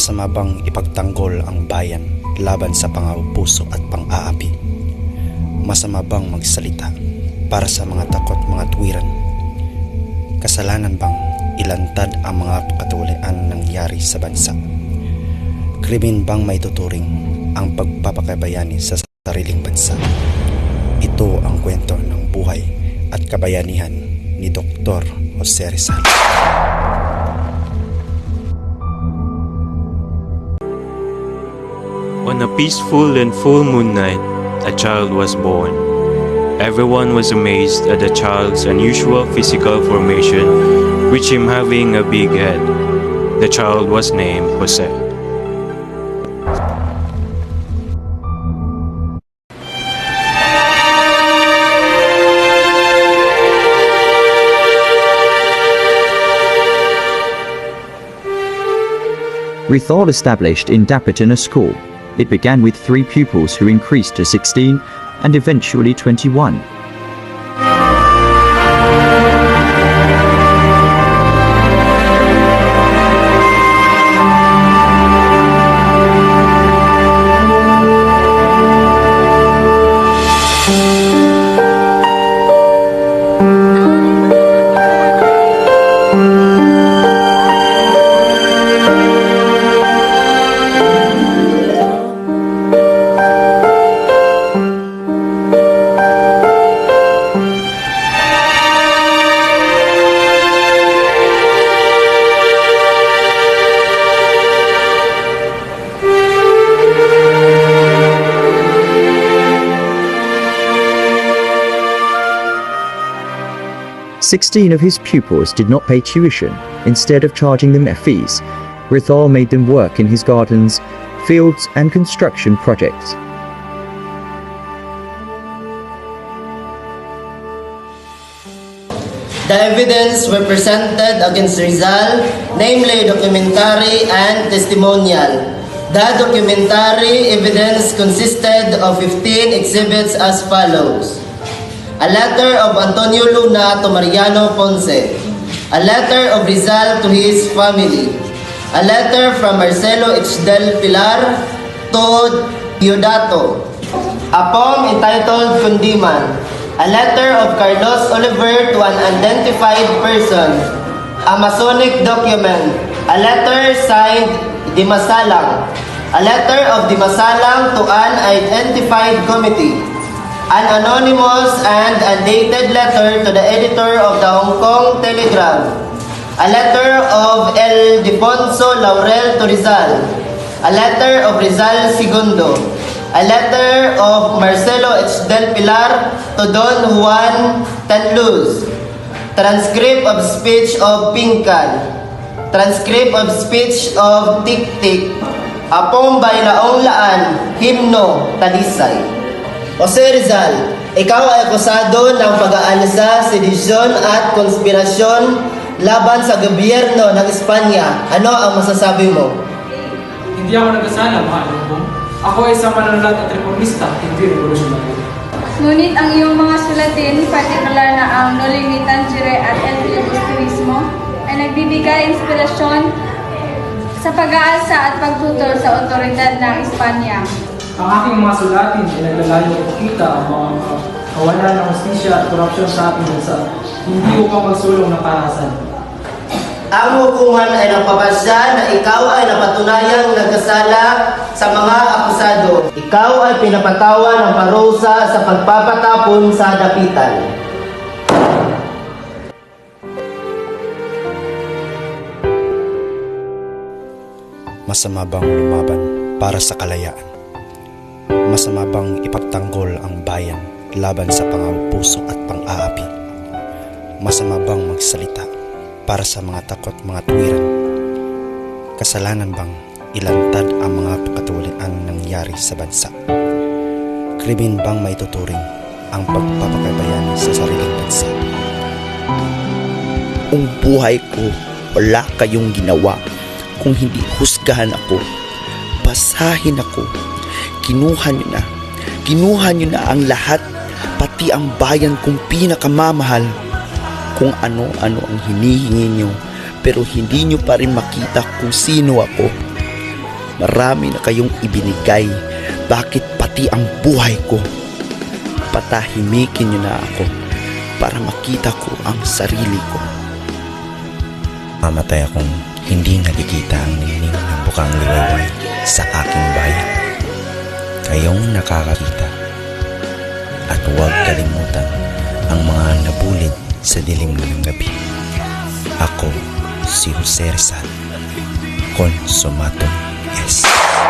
Masama bang ipagtanggol ang bayan laban sa pang-aabuso at pang-aapi? Masama bang magsalita para sa mga takot mga tuwiran? Kasalanan bang ilantad ang mga katulian nangyari sa bansa? Krimen bang maituturing ang pagpapakabayani sa sariling bansa? Ito ang kwento ng buhay at kabayanihan ni Dr. Jose Rizal. On a peaceful and full moon night, a child was born. Everyone was amazed at the child's unusual physical formation, with him having a big head. The child was named Jose. Rizal established in Dapitan a school. It began with 3 pupils who increased to 16 and eventually 21. Sixteen of his pupils did not pay tuition. Instead of charging them their fees, Rizal made them work in his gardens, fields and construction projects. The evidence were presented against Rizal, namely documentary and testimonial. The documentary evidence consisted of 15 exhibits as follows. A letter of Antonio Luna to Mariano Ponce. A letter of Rizal to his family. A letter from Marcelo H. del Pilar to Diodato. A poem entitled Kundiman. A letter of Carlos Oliver to an unidentified person. A Masonic document. A letter signed Dimasalang. A letter of Dimasalang to an unidentified committee. An anonymous and undated letter to the editor of the Hong Kong Telegram. A letter of El Defonso Laurel to Rizal. A letter of Rizal Segundo. A letter of Marcelo H. del Pilar to Don Juan Tanluz. Transcript of speech of Pinkan. Transcript of speech of Tik-Tik. A poem by Laong Laan, Himno, Talisay. Jose Rizal, ikaw ay akusado ng pag-aalsa, sedisyon at konspirasyon laban sa gobyerno ng Espanya. Ano ang masasabi mo? Hindi ako nagkasala, mga lubong. Ako ay isang manunulat at reformista, hindi revolusyonary. Ngunit ang iyong mga sulatin, partikular na ang No Limitan Jure at El Filibusterismo, ay nagbibigay inspirasyon sa pag-aalsa at pagtutol sa otoridad ng Espanya. Ang aking mga sulatin ay naglalayong ipakita ang mga kawalan ng hustisya at korupsyon sa ating bansa, hindi upang magsulong ng karahasan. Ang hukuman ay nagpapasya na ikaw ay napatunayang nagkasala sa mga akusado. Ikaw ay pinapatawan ng parusa sa pagpapatapon sa dapitan. Masama bang lumaban para sa kalayaan? Masama bang ipagtanggol ang bayan laban sa pang-aabuso at pang-aapi? Masama bang magsalita para sa mga takot mga tuwiran? Kasalanan bang ilantad ang mga katulian nangyari sa bansa? Krimen bang maituturing ang pagpapakabayani sa sariling bansa? Ang buhay ko, wala kayong ginawa kung hindi husgahan ako, basahin ako. Kinuha nyo na ang lahat, pati ang bayan kong pinakamamahal. Kung ano-ano ang hinihingi nyo, pero hindi nyo pa rin makita kung sino ako. Marami na kayong ibinigay. Bakit pati ang buhay ko? Patahimikin niyo na ako para makita ko ang sarili ko. Mamatay akong hindi nakikita ang ningning ng bukang liwayway sa aking bayan. Kayong nakakakita. At huwag kalimutan ang mga nabulid sa dilim ng gabi. Ako si Jose Rizal. Consumatum est.